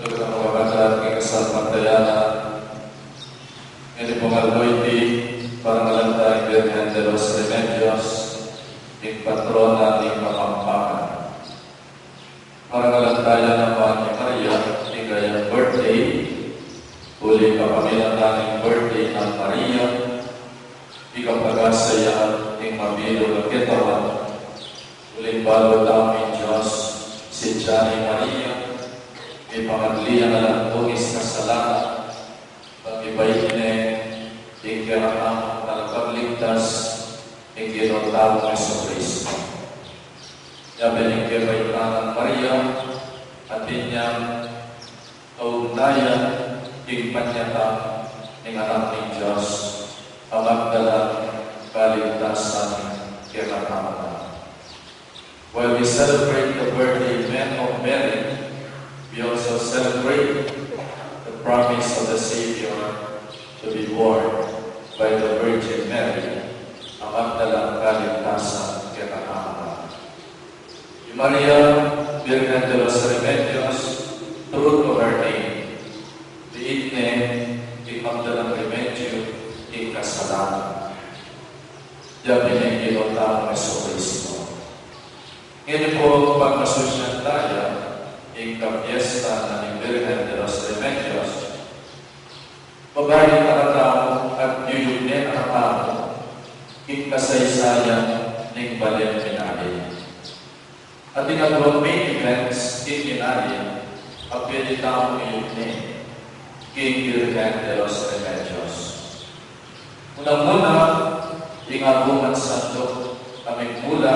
Ito na mga kay Kasal Pantayana, ini pangaloyti para malantay Virgen de los Remedios, yung patrona ng Kapampangan. Para malantayan naman ni Maria, yung kanyang birthday, uli kapamilantan ng birthday ng Maria, ikapagasaya ng mabilo ng kitawan, uli bago namin Diyos, si Johnny Maria, ipangadlian na lang tungis na salamat, pag-ibay yung kinakang na pagligtas, yung ginotawang sa Kristo. Yabi yung kibay ng Maria, at inyang kaugnayan, yung panyatang ng anak ng Diyos, ang magdalang kaligtasan kinakang. While we celebrate the birthday of Mary, we also celebrate the promise of the Savior to be born by the Virgin Mary, ang magdalang kaligtasan kinakang. Maria, Virgen de los Remedios, true to her name, diit ni magdalang remedyo, kasalanan. Diyan pinag-ilotang Yesu Kristo. Ngayon po, pagpasosyan tayo, kapiesta ng Virgen de los Remedios, babae karatamo at yuyunin ang tao, kasaysayan ng Baleng Pinali. At inagawang main events in Pinali, apelitamo yuyunin, Virgen de los Remedios. Unang-una, ingabungan santo kami mula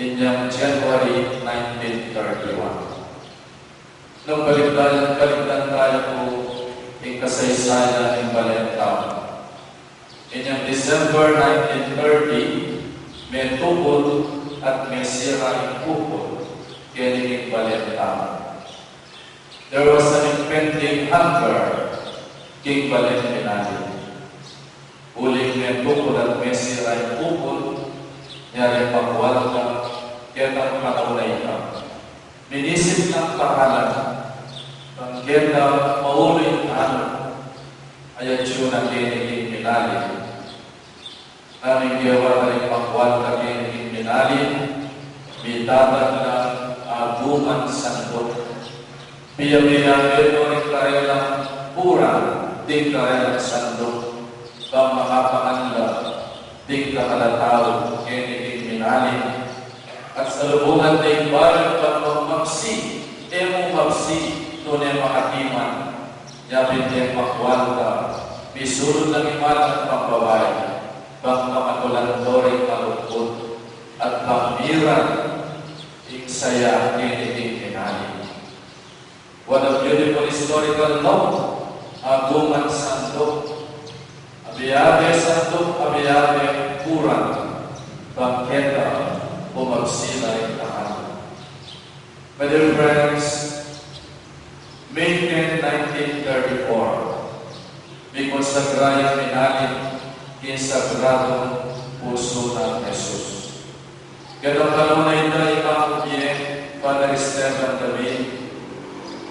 inyang January 1931. Nung baligtan tayo po yung kasaysayan ng Balentao. Inyang December 1930, may tupod at may sira yung pupod kaya yung Balentao. There was an impending hunger king Balentao. Uling may tupod at may sira yung pupod, nyari pagwala ka, kaya ang panaunay ka. Minisip ng pahalan, ang kaya maulo yung ano, ayat siya na kiniging minali. Naming gawa na yung pagwala ka kiniging minali, mitatag ng aguman sandot. Piya-piya, pero rin tayo ng pura, di tayo ng sandot. Bang makapanganla, di kakalataw, kiniging minali. At sa lubungan ng bayan pang magmagsi, magsi, tunay makatiman, yapin din makwalta, bisulod ng iman at pambabay, bang makatulang doring malukod, at pangmiran, saya kiniging minali. What a beautiful historical note, aguman santo, abiyade santo, abiyade kurang, bangketa, pumagsila yung tahan. My dear friends, May 10, 1934, may konsagrayang minalin insagradong puso ng Jesus. Ganang kalunay na imakubye, Father Esteban David,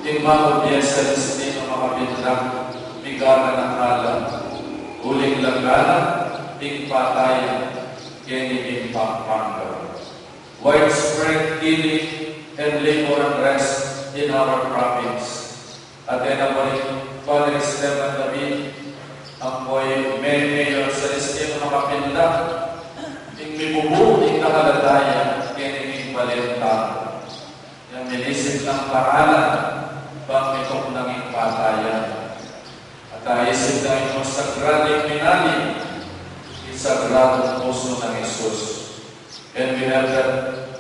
imakubye sa destino makabitlang, bigana ng alam, huling langgana, patayan, kiniging pangpanggal. Widespread killing and labor unrest in our province. At naman, Father Esteban David, ang po'y mayor sa destino makapinda, yung mibubuting kakalatayan, kiniging balentang. Yung minisip ng pahalan, bang itong nanging patayan. At naisip na yung sagrading minali, sagradong puso ng Jesus. And we have that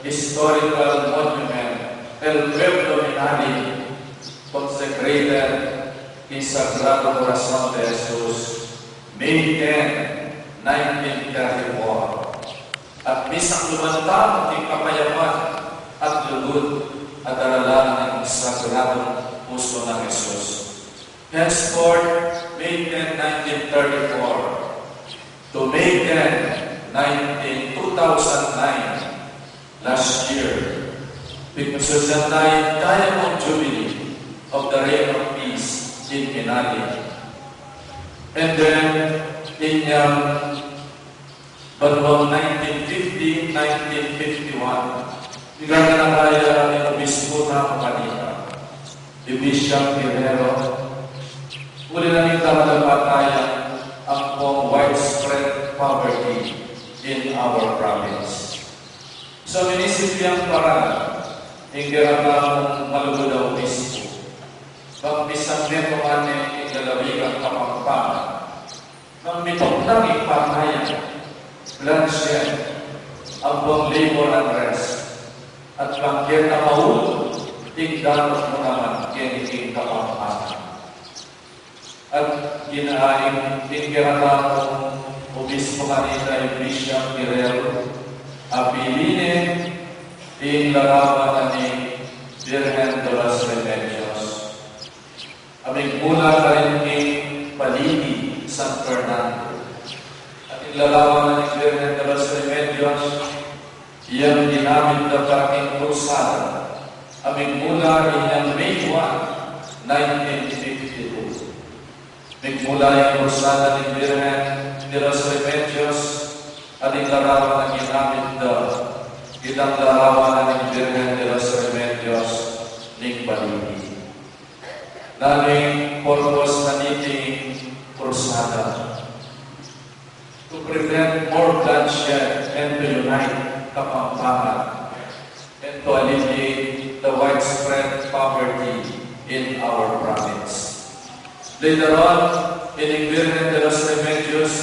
historical monument, El Pueblo Minali, consecrated in Sagrado Corazon de Jesus, May 10, 1934. At misang lumantang ating kapayaman at lugod at aralan ng sagradong puso ng Jesus. Henceforth, May 10, 1934, to May 10, 2009, last year, because of the Diamond Jubilee, of the Reign of Peace in Manali. And then, in Banwang 1950-1951, Nilaganagaya ni Obispo ng Manila, Bishop Guerrero, uli na rin tamadapatayan ang pong widespread poverty in our province. Sa munisipyang Parana, hingga ang malugod na Obispo, pag-bisang neto ane igalawigang Kapampangan, ng mitong nang ipatayan, bloodshed, ang buong labor unrest, at bangkir na maulo, tingdanot mo naman kiniking Kapampangan. At ginahaing tingkiratang Obispo kanina yung Bishop Guerrero, apilinin, in larawan ni Virgen de los Remedios. Aming mula ka rin ni Palini, San Fernando. At inilalawan ni Virgen de los Remedios, iyang ginamit na paraking krusada. Aming mula iyang May 1, 1952. Migmula yung krusada ni Virgen de los Remedios at inilalawan na ginamit na kitang larawan ng Virgen de los Remedios ng Palini. Naming purpose na niting krusada to prevent more bloodshed and to unite Kapampangan and to alleviate the widespread poverty in our province. Later on, in Virgen de los Remedios,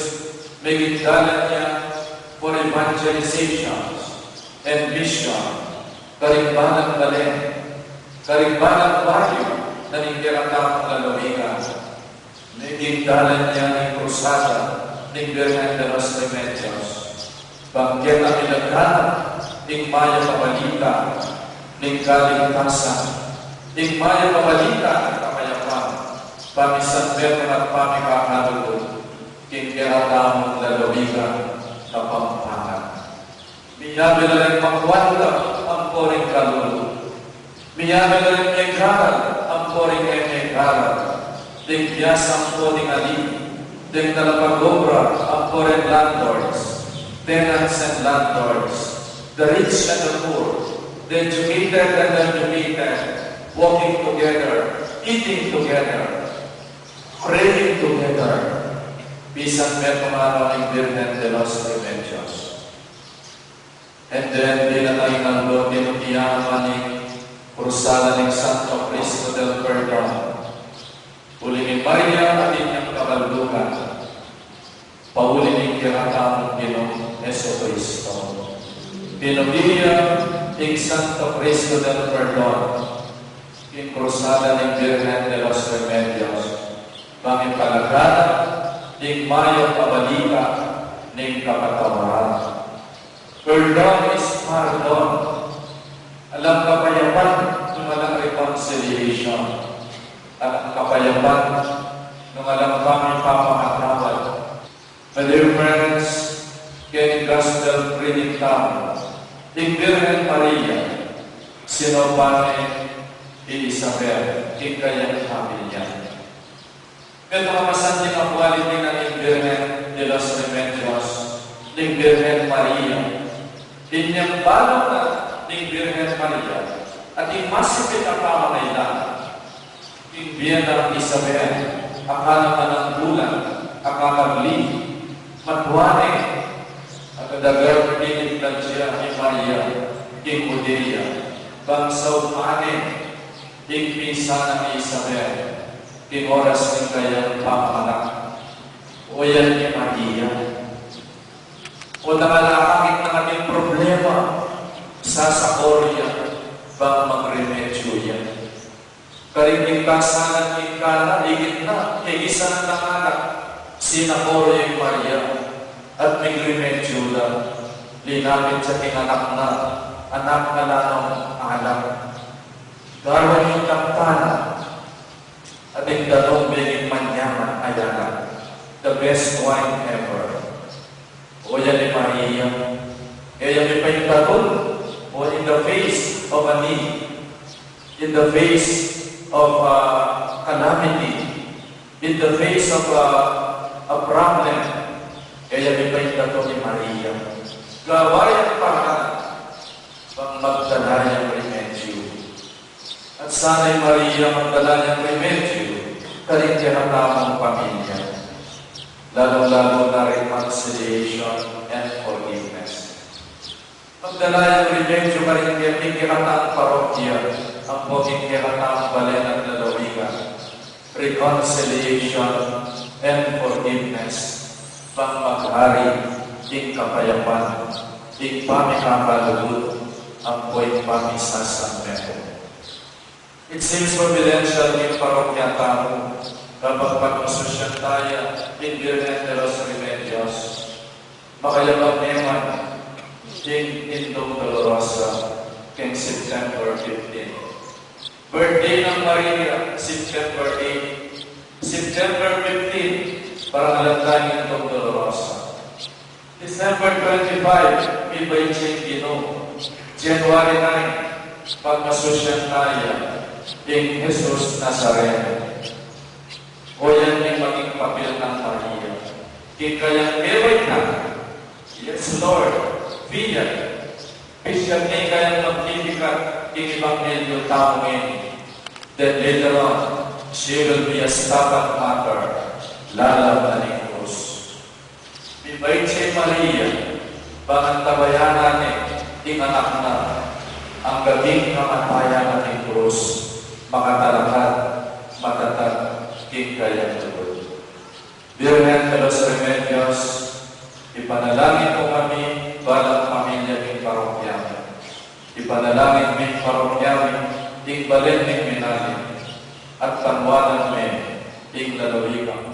may gindalan niya for evangelization and mission, karimbanang balen, karimbanang bayo, na ningkiratang lalawigan. Naging dalan niya ng krusada ng Virgen de los Remedios. Banggit ang ilagana ng maya kabalita ng kaligtasan, ng maya kabalita ng kamayapan, pamisan meron at pamikakalulo, kingkiratang lalawigan Kapampangan. Miyabi na rin pangwanda ang poring kalulu. Miyabi na rin ekaral ang poring ekaral. Ding biyasang poring alin. Ding talapagobra ang poring landlords, tenants and landlords, the rich and the poor, the educated and the uneducated, walking together, eating together, praying together. Bisan merkumano ng Virgen de los Remedios. And then, di na tayo nalbo, tinutiyaman ng krusada ng Santo Cristo del Perdón. Uli ni Maria at inyong kabaldukan. Pauli ng kiratang Ginong Yeso Cristo. Tinubiya ng Santo Cristo del Perdón. Yung krusada ng Virgen de los Remedios. Bangin palagana ng mayong kabalika ng kapatawaran. Perdón is pardon. Alam kapayapan ng alang reconciliation. At kapayapan ng alang kami pamahatawad. My dear friends, King Gospel Trinitario, King Virgen Maria, Sinopane, Isabel, King kayang pamilya. Ito kamasan din ang quality ng Virgen de los Remedios, ng Virgen Maria. Inyang balong na ng Virgen Maria at imasipit ang pamangailangan. Imbiyan ng Isabel, akala ka ng bulan, akakagli, matwane, at kadagar pinit lang siya ni Maria, king Uderia, bangsaw mane, king pisa ng Isabel, king oras ng kayang pamanak. O yan ni Maria. O nakalakakit ng ating problema sa sakorya bang magremedyo yan. Karing kasanan ng kala, igit na, isa ng nanganak, sinakorya yung Maria, at may remedyo lang, linapit sa tinganak na, anak na lanong alam. Garawan yung kampana, at yung dalong bening manyaman, ayala, the best wine ever. O yan ni Maria. Kaya may payutatol. O in the face of a need. In the face of calamity, in the face of a problem, kaya bibay na to ni Maria. Gawayan para pang magdala niyang remedyo. At sana'y Maria magdala niyang remedyo, karintihan ang pamilya. Lalo-lalo na reconciliation and forgiveness. Magdala niyang remedyo, karintihan, hingkirata ang parokya, ang hingkirata ang balen at lalawigan. Reconciliation and forgiveness, pang maghari, ing kapayapan, ing pamikakalugod, ang buhay pamisasamento. It seems providential in parokya tao, kapag pag-asosyan tayo, in Virgen de los Remedios, makayabang naman, ing Indong Dolorosa, king September 15. Birthday ng Maria, September 8. September 15, para nalantanin itong Dolorosa. December 25, Ibay Chingino. January 9, pag-asosyan tayo, King Jesus Nazareno. O yan yung maging papel ng Maria. Kikayang eroy na, yes Lord, Villa, Bishop ni kayang magtipikat, king Evangelio tamuin. Then later on, she will be a stabat mater, lalaban ng krus. Bibay si Maria, pangantabayanan ni anak na, ang gabing kamatayan ng krus, makatalakad, matatag, king kayang lubod. Virgen de los Remedios, ipanalangin po kami, balang pamilya ng parokya. Ipanalangin ng parokya, ting balen ng minalim, at tanwanan ng lalawigang